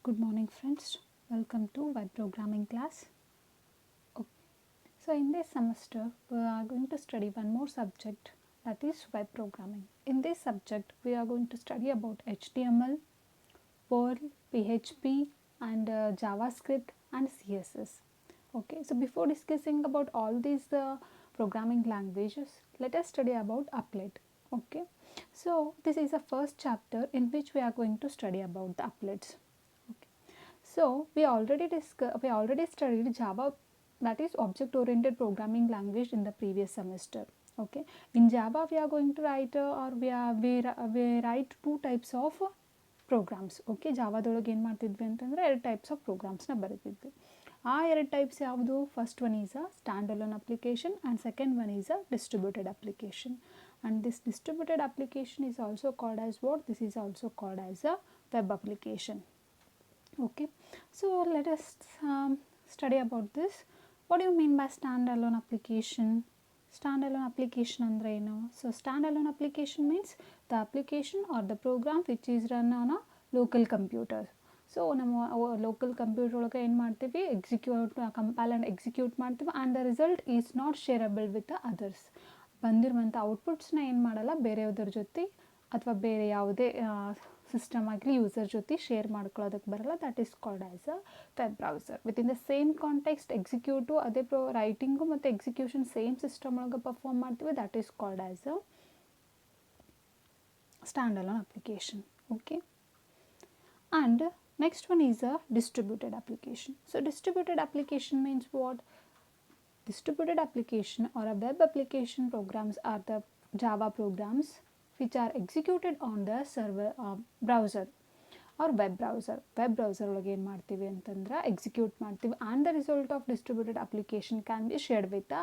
Good morning friends, welcome to web programming class. Okay. So in this semester we are going to study one more subject, that is web programming. In this subject we are going to study about HTML, Perl, PHP and JavaScript and CSS. Okay, so before discussing about all these programming languages, let us study about applet. Okay, so this is the first chapter in which we are going to study about the applets. So we already studied Java, that is object oriented programming language, in the previous semester. Okay, in Java we are going to write we write two types of programs. Okay, ಜಾವಾದೊಳಗೆ ಏನು ಮಾಡ್ತಿದ್ವಿ ಅಂತಂದರೆ ಎರಡು types of ಪ್ರೋಗ್ರಾಮ್ಸ್ನ ಬರೀತಿದ್ವಿ. ಆ ಎರಡು types ಯಾವುದು? First one is a stand alone application and second one is a distributed application. And this distributed application is also called as what? This is also called as a web application. Okay, so let us study about this. What do you mean by standalone application? Standalone application andre eno? So standalone application means the application or the program which is run on a local computer. So ನಮ್ಮ local computer ಒಳಗೆ ಏನು ಮಾಡ್ತೀವಿ, compile and execute ಮಾಡ್ತೀವಿ and the result is not shareable with the others. ಬಂದಿರುವಂಥ ಔಟ್ಪುಟ್ಸ್ನ ಏನು ಮಾಡಲ್ಲ ಬೇರೆಯವ್ರ ಜೊತೆ ಅಥವಾ ಬೇರೆ ಯಾವುದೇ ಸಿಸ್ಟಮ್ ಆಗಲಿ ಯೂಸರ್ ಜೊತೆ ಶೇರ್ ಮಾಡ್ಕೊಳ್ಳೋದಕ್ಕೆ ಬರಲ್ಲ. That is called as a web browser. With in the same context execute ಅದೇ ರೈಟಿಂಗು ಮತ್ತು ಎಕ್ಸಿಕ್ಯೂಷನ್ ಸೇಮ್ ಸಿಸ್ಟಮ್ ಒಳಗೆ ಪರ್ಫಾರ್ಮ್ ಮಾಡ್ತೀವಿ. That is called as a stand alone application. Okay, and next one is a distributed application. So distributed application means what? Distributed application or a web application programs are the Java programs which are executed on the server browser or web browser. Web browser ಒಳಗೆ ಏನು ಮಾಡ್ತೀವಿ ಅಂತಂದ್ರೆ execute ಮಾಡ್ತೀವಿ and the result of distributed application can be shared with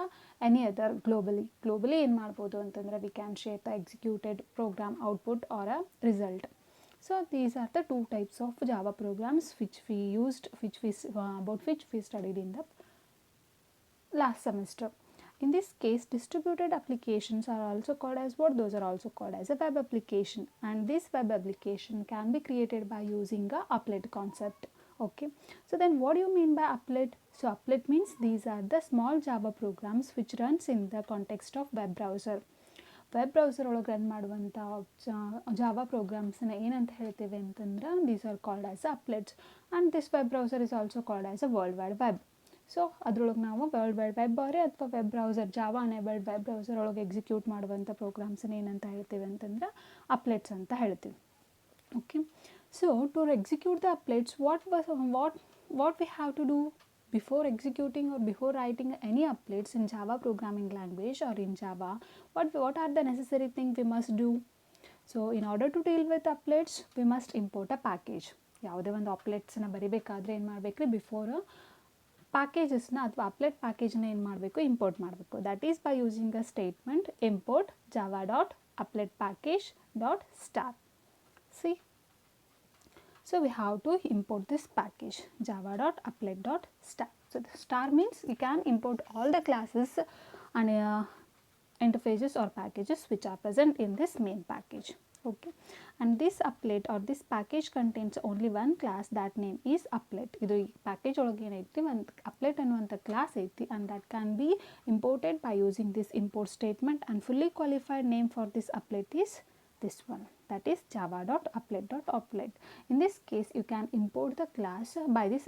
any other globally ಏನು ಮಾಡ್ಬೋದು ಅಂತಂದರೆ we can share the executed program output or a result. So these are the two types of Java programs which we studied in the last semester. In this case, distributed applications are also called as what? Those are also called as a web application, and this web application can be created by using a applet concept. Okay, so then what do you mean by applet? So applet means these are the small Java programs which runs in the context of web browser. Web browser ಒಳಗೆ run ಮಾಡುವಂಥ Java ಪ್ರೋಗ್ರಾಮ್ಸನ್ನ ಏನಂತ ಹೇಳ್ತೀವಿ ಅಂತಂದ್ರೆ these are called as applets and this web browser is also called as a world wide web. So ಅದ್ರೊಳಗೆ ನಾವು world wide web ಅವರೇ ಅಥವಾ web browser Java enabled web browser ಒಳಗೆ ಎಕ್ಸಿಕ್ಯೂಟ್ ಮಾಡುವಂಥ ಪ್ರೋಗ್ರಾಮ್ಸನ್ನ ಏನಂತ ಹೇಳ್ತೀವಿ ಅಂತಂದ್ರೆ ಅಪ್ಲೆಟ್ಸ್ ಅಂತ ಹೇಳ್ತೀವಿ. Okay, so to execute the applets what we have to do before executing or before writing any applets in Java programming language or in Java, what are the necessary things we must do? So in order to deal with applets we must import a package. ಯಾವುದೇ ಒಂದು ಅಪ್ಲೆಟ್ಸ್ನ ಬರಿಬೇಕಾದ್ರೆ ಏನು ಮಾಡಬೇಕ್ರಿ, before ಪ್ಯಾಕೇಜಸ್ನ ಅಥವಾ applet ಪ್ಯಾಕೇಜ್ನ ಏನು ಮಾಡಬೇಕು, import ಮಾಡಬೇಕು. That is by using a statement import java dot applet package dot star. See, so we have to import this package java.applet.star. So the star means we can import all the classes and interfaces or packages which are present in this main package. Okay, and this applet or this package contains only one class, that name is applet. Idu package ಒಳಗೆ ಏನೈತಿ, ಒಂದು applet ಅನ್ನುವಂಥ class ಐತಿ and that can be imported by using this import statement, and fully qualified name for this applet is this one, that is java.applet.applet. In this case you can import the class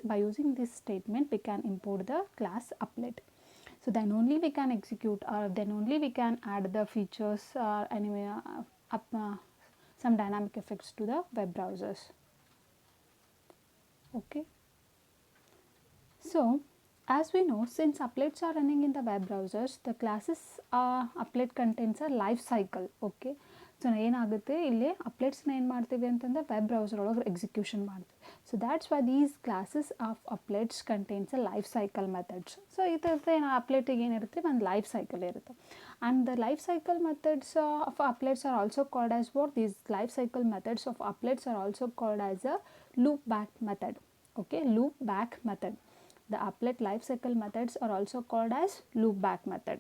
by using this statement. We can import the class applet, so then only we can execute or then only we can add the features or anyway some dynamic effects to the web browsers. Okay, so as we know, since applets are running in the web browsers, the classes applet contains a life cycle. Okay, so ಏನಾಗುತ್ತೆ ಇಲ್ಲಿ ಅಪ್ಲೆಟ್ಸ್ನ ಏನು ಮಾಡ್ತೀವಿ ಅಂತಂದರೆ web browser ಒಳಗೆ execution ಮಾಡ್ತೀವಿ. So that's why these classes of applets contains a life cycle methods. So ಇದರದ್ದು ಏನು ಅಪ್ಲೆಟಿಗೆ ಏನಿರುತ್ತೆ, ಒಂದು ಲೈಫ್ ಸೈಕಲ್ ಇರುತ್ತೆ. And the life cycle methods of applets are also called as what? These life cycle methods of applets are also called as a loop back method. Okay, loop back method. The applet lifecycle methods are also called as loop back method,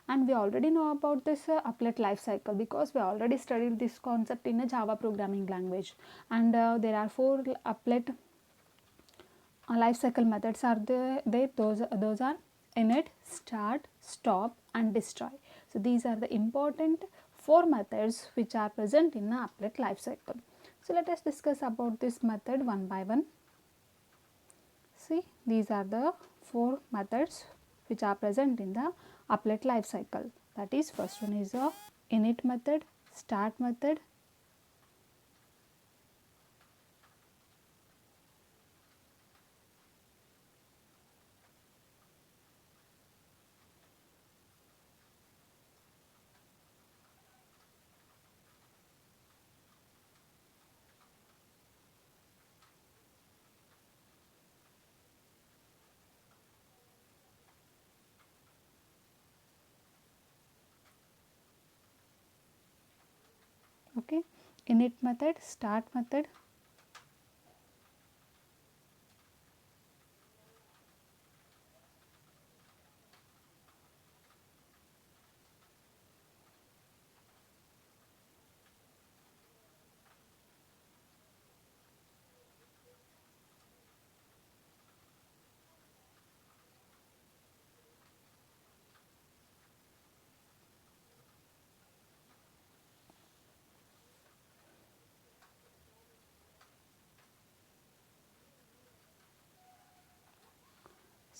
and we already know about this applet lifecycle because we already studied this concept in a Java programming language. And there are 4 applet life cycle methods are those are init, start, stop and destroy. So these are the important 4 methods which are present in the applet life cycle. So let us discuss about this method one by one. See, these are the 4 methods which are present in the applet life cycle. That is, first one is a init method, start method, okay, init method, start method,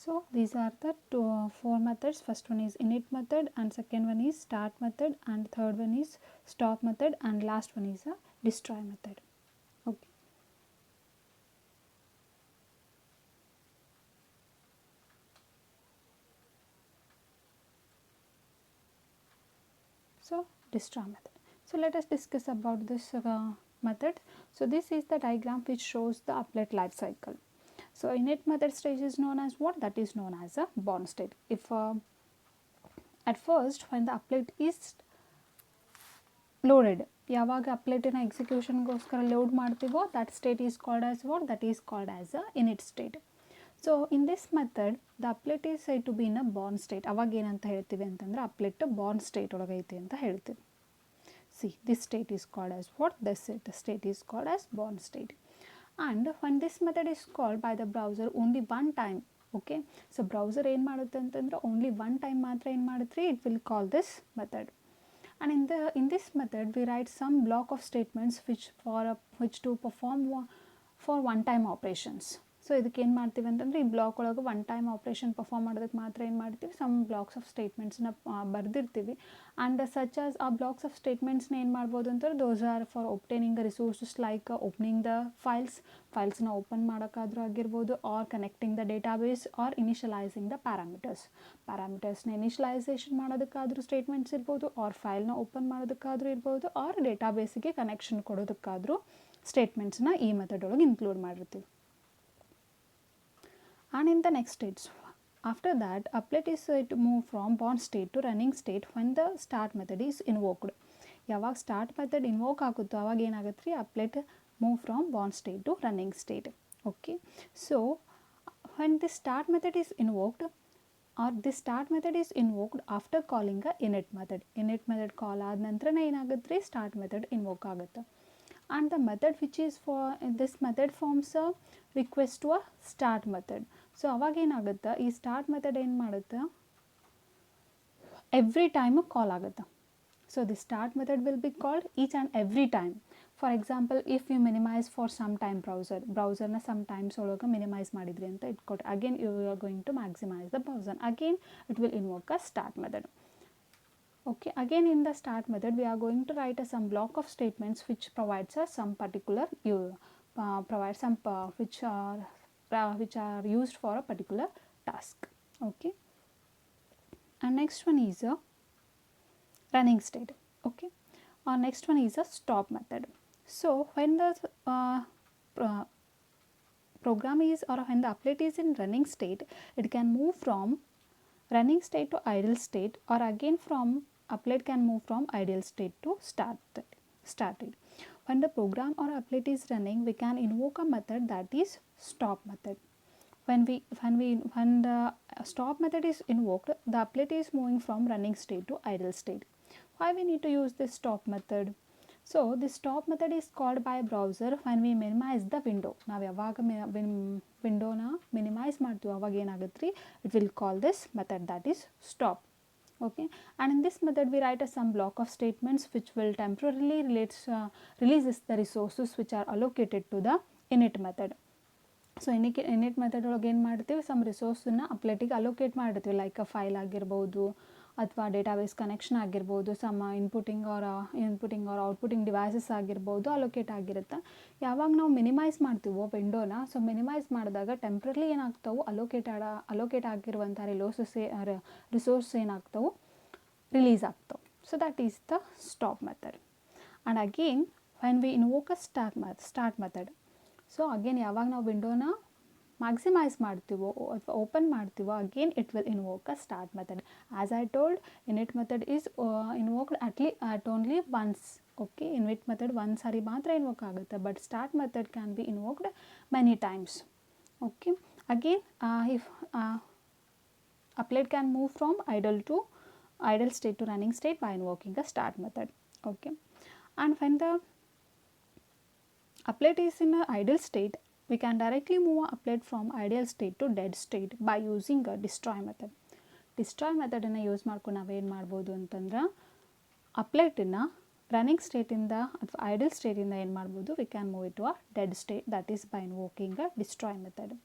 so these are the 4 methods. First one is init method and second one is start method and third one is stop method and last one is a destroy method. Okay. So destroy method. So let us discuss about this method. So this is the diagram which shows the applet life cycle. So init method stage is known as what? That is known as a born state. If at first when the applet is loaded, ಯಾವಾಗ ಅಪ್ಲೇಟಿನ ಎಕ್ಸಿಕ್ಯೂಷನ್ಗೋಸ್ಕರ load ಮಾಡ್ತೀವೋ that state is called as what? That is called as a init state. So in this method the applet is said to be in a born state. ಅವಾಗ ಏನಂತ ಹೇಳ್ತೀವಿ ಅಂತಂದ್ರೆ applet born state ಒಳಗೈತೆ ಅಂತ ಹೇಳ್ತೀವಿ. See, this state is called as what? This state is called as born state. And when this method is called by the browser only one time, okay, so browser ಏನು ಮಾಡುತ್ತೆ ಅಂತಂದ್ರೆ only one time ಮಾತ್ರ ಏನು ಮಾಡುತ್ತೆ, it will call this method. And in this method we write some block of statements which to perform for one time operations. So ಇದಕ್ಕೆ ಏನು ಮಾಡ್ತೀವಿ ಅಂತಂದರೆ ಈ ಬ್ಲಾಕ್ ಒಳಗೆ ಒನ್ ಟೈಮ್ ಆಪ್ರೇಷನ್ ಪರ್ಫಾರ್ಮ್ ಮಾಡೋದಕ್ಕೆ ಮಾತ್ರ ಏನು ಮಾಡ್ತೀವಿ, ಸಮ್ ಬ್ಲಾಕ್ಸ್ ಆಫ್ ಸ್ಟೇಟ್ಮೆಂಟ್ಸ್ನ ಬರೆದಿರ್ತೀವಿ. ಆ್ಯಂಡ್ ಸಚ್ ಆಸ್ ಆ ಬ್ಲಾಕ್ಸ್ ಆಫ್ ಸ್ಟೇಟ್ಮೆಂಟ್ಸ್ನ ಏನು ಮಾಡ್ಬೋದು ಅಂತಂದ್ರೆ those are for obtaining the resources like opening the ಫೈಲ್ಸ್ನ ಓಪನ್ ಮಾಡೋಕ್ಕಾದ್ರೂ ಆಗಿರ್ಬೋದು, or connecting the database or initialising the ಪ್ಯಾರಾಮೀಟರ್ಸ್ನ ಇನಿಷಿಯಲೈಸೇಷನ್ ಮಾಡೋದಕ್ಕಾದ್ರೂ ಸ್ಟೇಟ್ಮೆಂಟ್ಸ್ ಇರ್ಬೋದು, ಆರ್ ಫೈಲ್ನ ಓಪನ್ ಮಾಡೋದಕ್ಕಾದ್ರೂ ಇರ್ಬೋದು, ಆರ್ ಡೇಟಾಬೇಸಿಗೆ ಕನೆಕ್ಷನ್ ಕೊಡೋದಕ್ಕಾದ್ರೂ ಸ್ಟೇಟ್ಮೆಂಟ್ಸ್ನ ಈ ಮೆಥಡ್ ಒಳಗೆ ಇನ್ಕ್ಲೂಡ್ ಮಾಡಿರ್ತೀವಿ. And in the next stage, after that applet is to move from born state to running state when the start method is invoked. ಯಾವಾಗ start method invoke ಆಗುತ್ತೋ ಅವಾಗ ಏನಾಗುತ್ತೆ ರೀ, applet move from born state to running state. Okay, so when this start method is invoked or this start method is invoked after calling a init method ಕಾಲ್ ಆದ ನಂತರನೇ ಏನಾಗುತ್ತೆ ರೀ, start method invoke ಆಗುತ್ತೆ. And the method which is for this method forms a request to a start method. So ಅವಾಗ ಏನಾಗುತ್ತೆ, ಈ start method ಏನು ಮಾಡುತ್ತೆ, ಎವ್ರಿ ಟೈಮು ಕಾಲ್ ಆಗುತ್ತೆ. So the start method will be called each and every time. For example, if you minimise for some time ಬ್ರೌಸರ್ನ some times ಒಳಗೆ minimise ಮಾಡಿದ್ರಿ ಅಂತ ಇಟ್ಕೊಟ್ಟು, again you are going to maximise the browser, again it will invoke a start method. Okay, again in the start method we are going to write some block of statements which provides us some particular which are used for a particular task. Okay, and next one is a running state. Okay, our next one is a stop method. So when the program is or when the applet is in running state, it can move from running state to idle state, or again from applet can move from idle state to started. When the program or applet is running, we can invoke a method that is stop method. When the stop method is invoked, the applet is moving from running state to idle state. Why we need to use this stop method? So this stop method is called by browser when we minimize the window. ನಾವು ಯಾವಾಗ ವಿಂಡೋನ minimise ಮಾಡ್ತೀವಿ ಅವಾಗ ಏನಾಗುತ್ತೆ ರೀ, it will call this method that is stop. Okay, and in this method we write some block of statements which will temporarily releases the resources which are allocated to the init method. So init method ಒಳಗೆ ಏನು ಮಾಡ್ತೀವಿ, some ರಿಸೋರ್ಸನ್ನು ಅಪ್ಲೇಟಿಗೆ allocate ಮಾಡಿರ್ತೀವಿ, like a file ಆಗಿರ್ಬೋದು ಅಥವಾ database connection ಆಗಿರ್ಬೋದು, some ಇನ್ಪುಟಿಂಗ್ R ಔಟ್ಪುಟಿಂಗ್ devices ಆಗಿರ್ಬೋದು allocate ಆಗಿರುತ್ತೆ. ಯಾವಾಗ ನಾವು ಮಿನಿಮೈಸ್ ಮಾಡ್ತೀವೋ ವಿಂಡೋನ, ಸೊ ಮಿನಿಮೈಸ್ ಮಾಡಿದಾಗ ಟೆಂಪ್ರರಿ ಏನಾಗ್ತಾವೆ ಅಲೋಕೇಟ್ ಆಗಿರುವಂಥ ರಿಸೋರ್ಸ್ ಏನಾಗ್ತಾವೆ ರಿಲೀಸ್ ಆಗ್ತಾವೆ. So that is the stop method. And again when we invoke a start method, so again ಯಾವಾಗ ನಾವು ವಿಂಡೋನ ಮ್ಯಾಕ್ಸಿಮೈಸ್ ಮಾಡ್ತೀವೋ ಅಥವಾ ಓಪನ್ ಮಾಡ್ತೀವೋ again it will invoke a start method. As I told, init method is invoked at only once. Okay, init method ಒಂದು ಸಾರಿ ಮಾತ್ರ invoke ಆಗುತ್ತೆ, but start method can be invoked many times. Okay, again if applet can move from idle state to running state by invoking a start method. Okay, and when the applet is in an idle state, we can directly move an applet from idle state to dead state by using a destroy method. Destroy method ಅನ್ನು use ಮಾಡ್ಕೊಂಡು ನಾವೇನು ಮಾಡ್ಬೋದು ಅಂತಂದ್ರೆ ಅಪ್ಲೇಟನ್ನು running ಸ್ಟೇಟಿಂದ ಅಥವಾ idle ಸ್ಟೇಟಿಂದ ಏನು ಮಾಡ್ಬೋದು, we can move it to a dead state, that is by invoking a destroy method.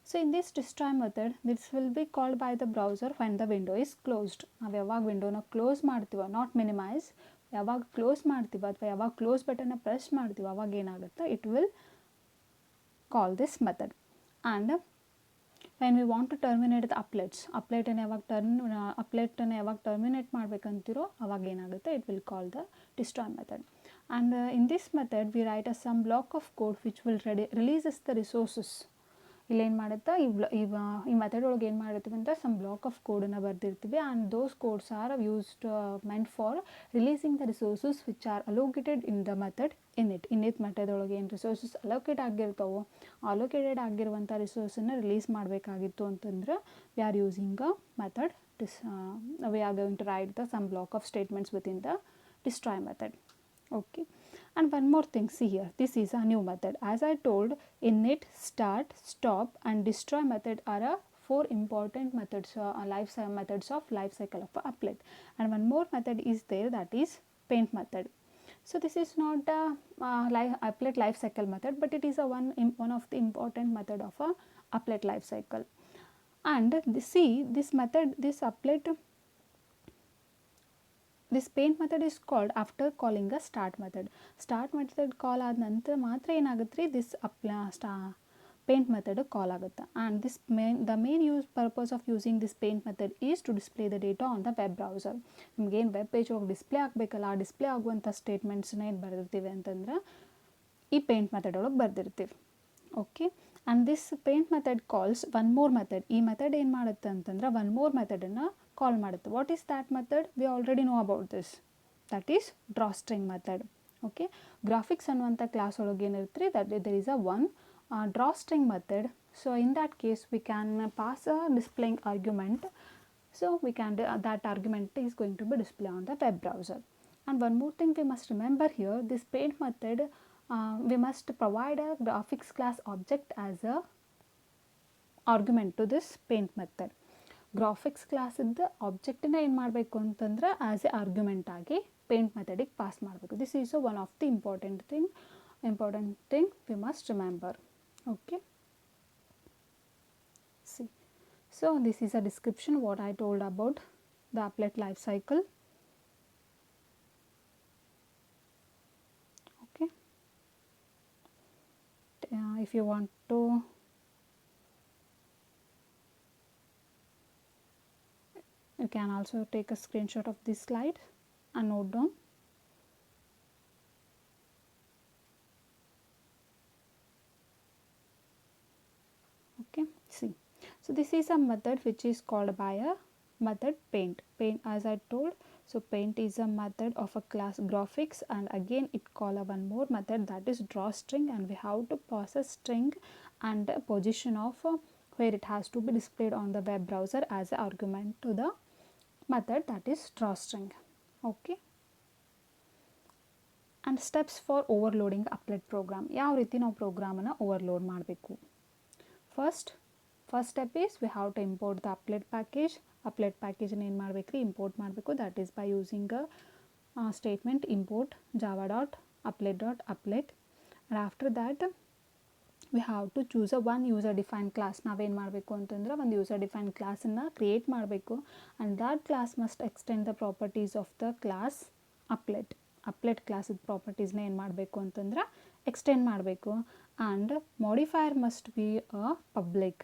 So in this destroy method, this will be called by the browser when the window is closed. ನಾವು ಯಾವಾಗ ವಿಂಡೋನ close ಮಾಡ್ತೀವೋ, not minimise, ಯಾವಾಗ close ಮಾಡ್ತೀವೋ ಅಥವಾ ಯಾವಾಗ close ಬಟನ್ನ press ಮಾಡ್ತೀವೋ ಅವಾಗ ಏನಾಗುತ್ತೆ, it will call this method. And when we want to terminate the ಅಪ್ಲೇಟನ್ನು ಯಾವಾಗ ಟರ್ಮಿನೇಟ್ ಮಾಡಬೇಕಂತಿರೋ ಅವಾಗ ಏನಾಗುತ್ತೆ, it will call the destroy method. And in this method we write some block of code which will releases the resources. ಇಲ್ಲೇನು ಮಾಡುತ್ತಾ, ಈ method ಒಳಗೆ ಏನು ಮಾಡಿರ್ತೀವಿ ಅಂತ ಸಮ್ ಬ್ಲಾಕ್ ಆಫ್ ಕೋಡನ್ನು ಬರೆದಿರ್ತೀವಿ. And those codes are used meant for releasing the resources which are allocated in the method init method ಒಳಗೆ ಏನು ರಿಸೋರ್ಸಸ್ ಅಲೋಕೇಟ್ ಆಗಿರ್ತಾವೋ, ಅಲೋಕೇಟೆಡ್ ಆಗಿರುವಂಥ ರಿಸೋರ್ಸನ್ನು ರಿಲೀಸ್ ಮಾಡಬೇಕಾಗಿತ್ತು ಅಂತಂದ್ರೆ we are using a method we are going to write the some block of statements within the destroy method. Okay, and one more thing, see here, this is a new method. As I told, init, start, stop and destroy method are four important methods, methods of life cycle of applet. And one more method is there, that is paint method. So this is not a applet life cycle method, but it is a one of the important method of a applet life cycle. And see this method, this applet, this paint method is called after calling a start method. Start method call ಆದ ನಂತರ ಮಾತ್ರ ಏನಾಗುತ್ತೆ ರೀ, this paint method call ಆಗುತ್ತೆ. and this the main purpose of using this paint method is to display the data on the web browser. ನಿಮ್ಗೆ ಏನು web page ಹೋಗಿ display ಆಗಬೇಕಲ್ಲ, ಆ ಡಿಸ್ಪ್ಲೇ ಆಗುವಂಥ ಸ್ಟೇಟ್ಮೆಂಟ್ಸ್ನ ಏನು ಬರೆದಿರ್ತೀವಿ ಅಂತಂದ್ರೆ ಈ ಪೇಂಟ್ ಮೆಥಡ್ ಒಳಗೆ ಬರೆದಿರ್ತೀವಿ. Okay, and this paint method calls one more method. ಈ ಮೆಥಡ್ ಏನು ಮಾಡುತ್ತೆ ಅಂತಂದ್ರೆ ಒನ್ ಮೋರ್ ಮೆಥಡನ್ನು ಕಾಲ್ ಮಾಡುತ್ತೆ. What is that method? We already know about this, that is drawstring method. Okay, graphics ಅನ್ನುವಂಥ ಕ್ಲಾಸ್ ಒಳಗೆ ಏನಿರ್ತೀರಿ, that there is a one drawstring method. So in that case we can pass a displaying argument. So we can that argument is going to be displayed on the web browser. And one more thing we must remember here, this paint method we must provide a graphics class object as a argument to this paint method. Graphics class ಇದ್ದ ಆಬ್ಜೆಕ್ಟನ್ನ ಏನು ಮಾಡಬೇಕು ಅಂತಂದ್ರೆ as A argument ಆಗಿ paint ಮೆಥಡಿಗೆ pass ಮಾಡಬೇಕು. This is one of the important thing we must remember. Okay, C, so this is a description what I told about the applet life cycle. Okay, if you want to you can also take a screenshot of this slide and note down. Okay, see, so this is a method which is called by a method paint. As I told, so paint is a method of a class graphics, and again it call a one more method, that is drawstring, and we have to pass a string and a position of where it has to be displayed on the web browser as an argument to the method, that is drawstring. Okay, and steps for overloading applet program. ಯಾವ ರೀತಿ ನಾವು ಪ್ರೋಗ್ರಾಮನ್ನು overload ಮಾಡಬೇಕು. First step is we have to import the applet package. Applet ಪ್ಯಾಕೇಜನ್ನು ಏನು ಮಾಡಬೇಕು ರೀ, import ಮಾಡಬೇಕು. That is by using a statement import java.applet.applet. And after that we have to choose one user define class. ನಾವೇನು ಮಾಡಬೇಕು ಅಂತಂದ್ರೆ ಒಂದು user define ಕ್ಲಾಸನ್ನು ಕ್ರಿಯೇಟ್ ಮಾಡಬೇಕು. And that class must extend the properties of the class applet ಕ್ಲಾಸದ ಪ್ರಾಪರ್ಟೀಸ್ನ ಏನು ಮಾಡಬೇಕು ಅಂತಂದ್ರೆ ಎಕ್ಸ್ಟೆಂಡ್ ಮಾಡಬೇಕು. And modifier must be a public.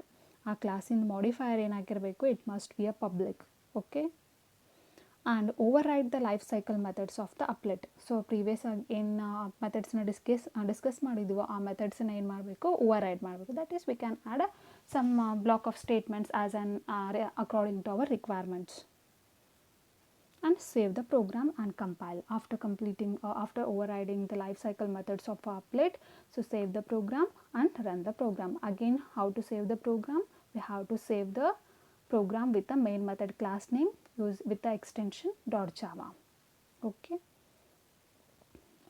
ಆ ಕ್ಲಾಸಿನ ಮಾಡಿಫೈಯರ್ ಏನಾಗಿರಬೇಕು, it must be a public. Okay. And override the life cycle methods of the applet. So previous ಆಗಿ ಏನು ಮೆಥಡ್ಸ್ನ ಡಿಸ್ಕಸ್ ಮಾಡಿದ್ವೋ ಆ ಮೆಥಡ್ಸನ್ನ ಏನು ಮಾಡಬೇಕು, ಓವರ್ ರೈಡ್ ಮಾಡಬೇಕು. That is we can add some block of statements as on according to our requirements. And save the program and compile. After overriding the lifecycle methods of applet, so save the program and run the program. Again, how to save the program? We have to save the program with the main method class name with the extension .java. Okay.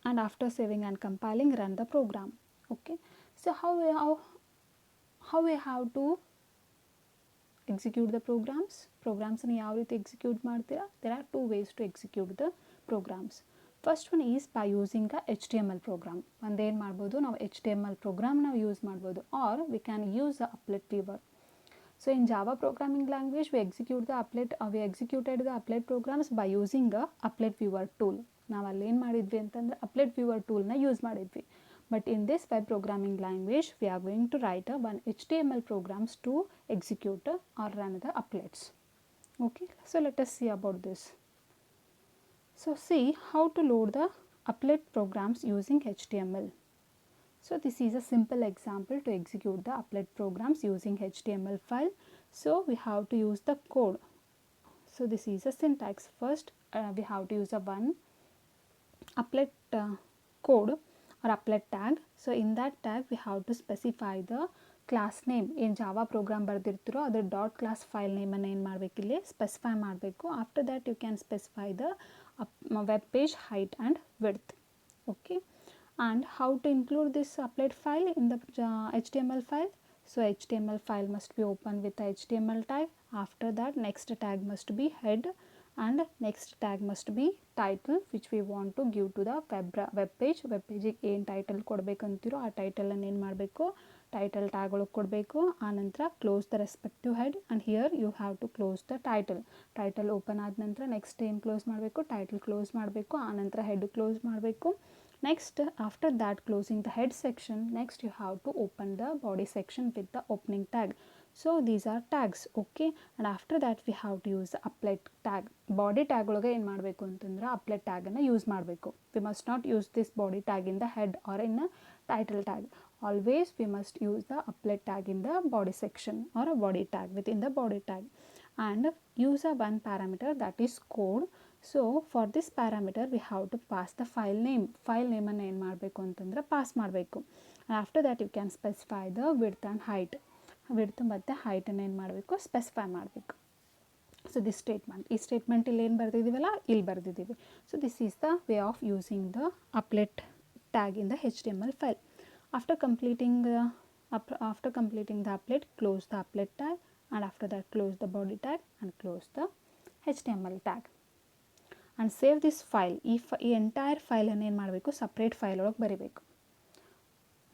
And after saving and compiling, run the program. Okay. So how we have to execute the programs ಅನ್ನು ಯಾವ ರೀತಿ execute ಮಾಡ್ತೀರಾ? there are two ways to execute the programs. First one is by using a HTML program. ಒಂದೇನು ಮಾಡ್ಬೋದು, ನಾವು HTML program ನಾವು use ಮಾಡ್ಬೋದು, or we can use the applet viewer. So in Java programming language we executed the applet programs by using the applet viewer tool. ನಾವು ಅಲ್ಲಿ ಏನು ಮಾಡಿದ್ವಿ ಅಂತಂದ್ರೆ applet viewer toolನ ಯೂಸ್ ಮಾಡಿದ್ವಿ. But in this web programming language, we are going to write one HTML programs to execute or run the applets. Okay, so let us see about this. So see how to load the applet programs using HTML. So this is a simple example to execute the applet programs using HTML file. So we have to use the code. So this is a syntax. First we have to use a one applet code or applet tag. So in that tag we have to specify the class name. ಏನು Java program ಬರೆದಿರ್ತೀರೋ ಅದರ dot class file ನೇಮನ್ನು ಏನು ಮಾಡಬೇಕು, ಇಲ್ಲಿ specify ಮಾಡಬೇಕು. After that you can specify the web page height and width. Okay. And how to include this applet file in the HTML file? So HTML file must be opened with the HTML tag. After that next tag must be head and next tag must be title which we want to give to the web page. Web ಪೇಜಿಗೆ ಏನು title ಕೊಡಬೇಕಂತೀರೋ ಆ ಟೈಟಲನ್ನು ಏನು ಮಾಡಬೇಕು, title tag ಒಳಗೆ ಕೊಡಬೇಕು. ಆನಂತರ close the respective head and here you have to close the title open ಆದ ನಂತರ ನೆಕ್ಸ್ಟ್ ಏನು ಕ್ಲೋಸ್ ಮಾಡಬೇಕು, ಟೈಟಲ್ ಕ್ಲೋಸ್ ಮಾಡಬೇಕು. ಆನಂತರ ಹೆಡ್ ಕ್ಲೋಸ್ ಮಾಡಬೇಕು. Next, after that closing the head section, next you have to open the body section with the opening tag. So these are tags. Okay. And after that we have to use the applet tag. Body tag ಒಳಗೆ ಏನು ಮಾಡಬೇಕು ಅಂತಂದ್ರೆ applet tag ಅನ್ನು use ಮಾಡಬೇಕು. We must not use this body tag in the head or in a title tag. Always we must use the applet tag in the body section or a body tag within the body tag. And use a one parameter, that is code. So for this parameter we have to pass the file name ಅನ್ನು ಏನು ಮಾಡಬೇಕು ಅಂತಂದ್ರೆ pass ಮಾಡಬೇಕು. After that you can specify the width and height. Width ಮತ್ತು ಹೈಟನ್ನು ಏನು ಮಾಡಬೇಕು, specify ಮಾಡಬೇಕು. ಸೊ ದಿಸ್ ಸ್ಟೇಟ್ಮೆಂಟ್, ಈ ಸ್ಟೇಟ್ಮೆಂಟ್ ಇಲ್ಲಿ ಏನು ಬರೆದಿದ್ದೀವಲ್ಲ ಇಲ್ಲಿ ಬರೆದಿದ್ದೀವಿ. So this is the way of using the applet tag in the HTML file. After completing the applet, close the applet tag, and after that close the body tag and close the HTML tag. And save this file. ಈ entire ಫೈಲನ್ನು ಏನು ಮಾಡಬೇಕು, separate file ಒಳಗೆ ಬರೀಬೇಕು.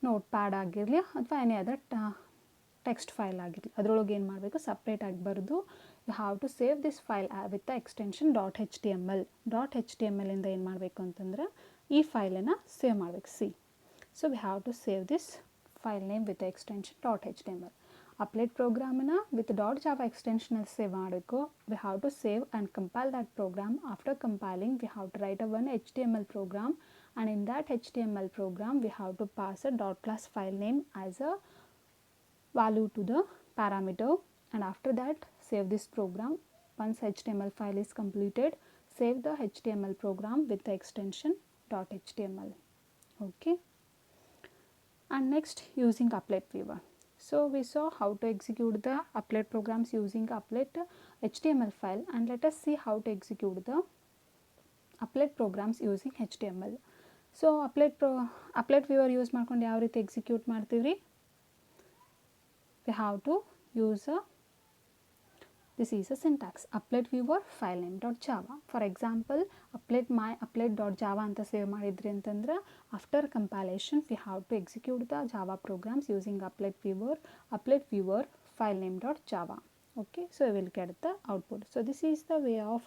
Note pad ಆಗಿರಲಿ ಅಥವಾ any other text file ಆಗಿರಲಿ, ಅದರೊಳಗೆ ಏನು ಮಾಡಬೇಕು, ಸಪ್ರೇಟಾಗಿ ಬರೆದು you have to save this file with the extension .html ಇಂದ ಏನು ಮಾಡಬೇಕು ಅಂತಂದ್ರೆ ಈ ಫೈಲನ್ನು ಸೇವ್ ಮಾಡಬೇಕು. So we have to save this file name with the extension .html. Applet ಪ್ರೋಗ್ರಾಮನ್ನು ವಿತ್ .java ಎಕ್ಸ್ಟೆನ್ಷನಲ್ಲಿ ಸೇವ್ ಮಾಡಬೇಕು. We have to save and compile that program. After compiling we have to write one HTML program, and in that HTML program we have to pass a .class file name as a value to the parameter. And after that save this program. Once HTML file is completed, save the HTML program with the extension .html. Okay. And next, using applet viewer. So we saw how to execute the applet programs using applet HTML file, and let us see how to execute the applet programs using HTML. So appellate viewer use ಮಾಡ್ಕೊಂಡು ಯಾವ ರೀತಿ execute ಮಾಡ್ತೀವಿ ರೀ, we have to use this is a syntax applet viewer file name.java. For example, applet.java ಅಂತ save ಮಾಡಿದ್ರಿ ಅಂತಂದ್ರೆ after compilation we have to execute the java programs using applet viewer file name.java. Okay, so we will get the output. So this is the way of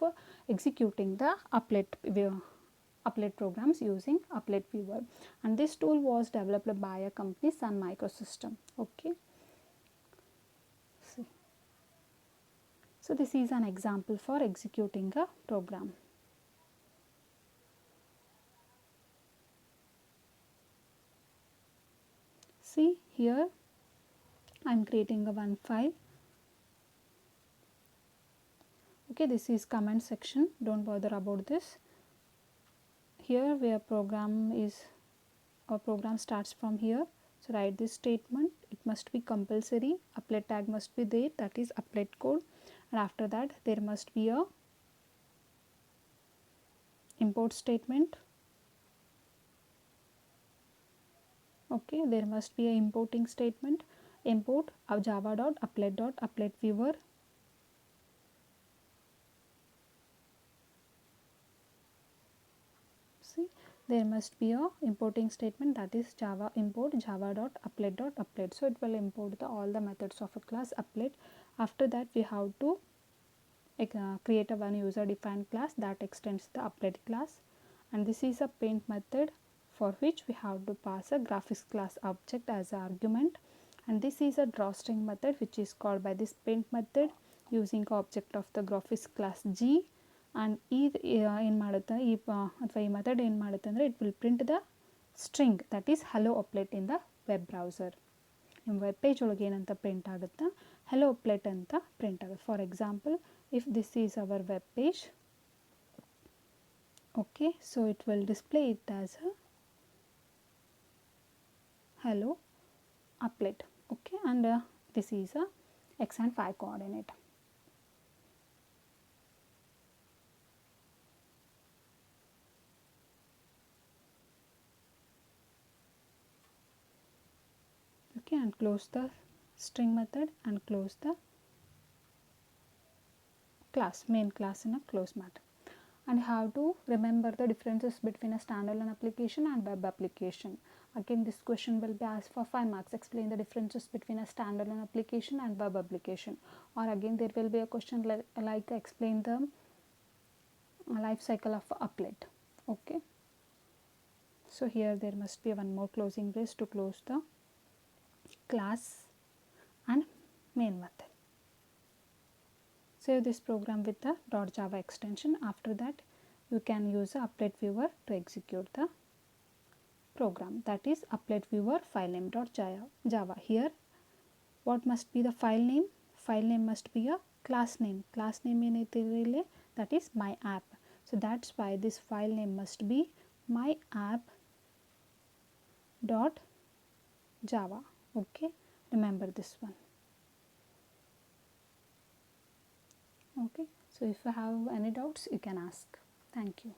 executing the applet programs using applet viewer, and this tool was developed by a company Sun Microsystem. Okay, so this is an example for executing a program. See here, I am creating a one file. Okay, this is comment section, don't bother about this. Here where our program starts from here. So write this statement, it must be compulsory, applet tag must be there, that is applet code, and after that there must be a import statement. Okay, there must be a importing statement, import of java.applet viewer. See, there must be a importing statement, that is java import java.applet. So it will import all the methods of a class applet. After that we have to create a one user defined class that extends the applet class, and this is a paint method for which we have to pass a graphics class object as an argument, and this is a drawstring method which is called by this paint method using object of the graphics class G, and ಏನು ಮಾಡುತ್ತೆ ಅಥವಾ ಈ method ಏನು ಮಾಡುತ್ತೆ ಅಂದರೆ it will print the string that is hello applet in the web browser. ನಿಮ್ಮ web page ಒಳಗೆ ಏನಂತ ಪ್ರಿಂಟ್ ಆಗುತ್ತೆ, ಹಲೋ ಅಪ್ಲೆಟ್ ಅಂತ ಪ್ರಿಂಟ್ ಆಗುತ್ತೆ. For example, if this is our web page, okay, so it will display it as a hello applet. Okay, and this is a x and y coordinate. Okay, and close the string method and close the main class in a close method. And how to remember the differences between a standalone application and web application. Again, this question will be asked for 5 marks. Explain the differences between a standalone application and web application. Or again, there will be a question like explain the life cycle of applet. Okay, so here there must be one more closing brace to close the class and main method. Save this program with the .java extension. After that you can use the applet viewer to execute the program, that is applet viewer file name.java. Here what must be the file name? File name must be a class name. Class name ಏನೈತೆ ಇಲ್ಲಿ, that is my app. So that's why this file name must be my app.java. Okay, remember this one. Okay, so if you have any doubts you can ask. Thank you.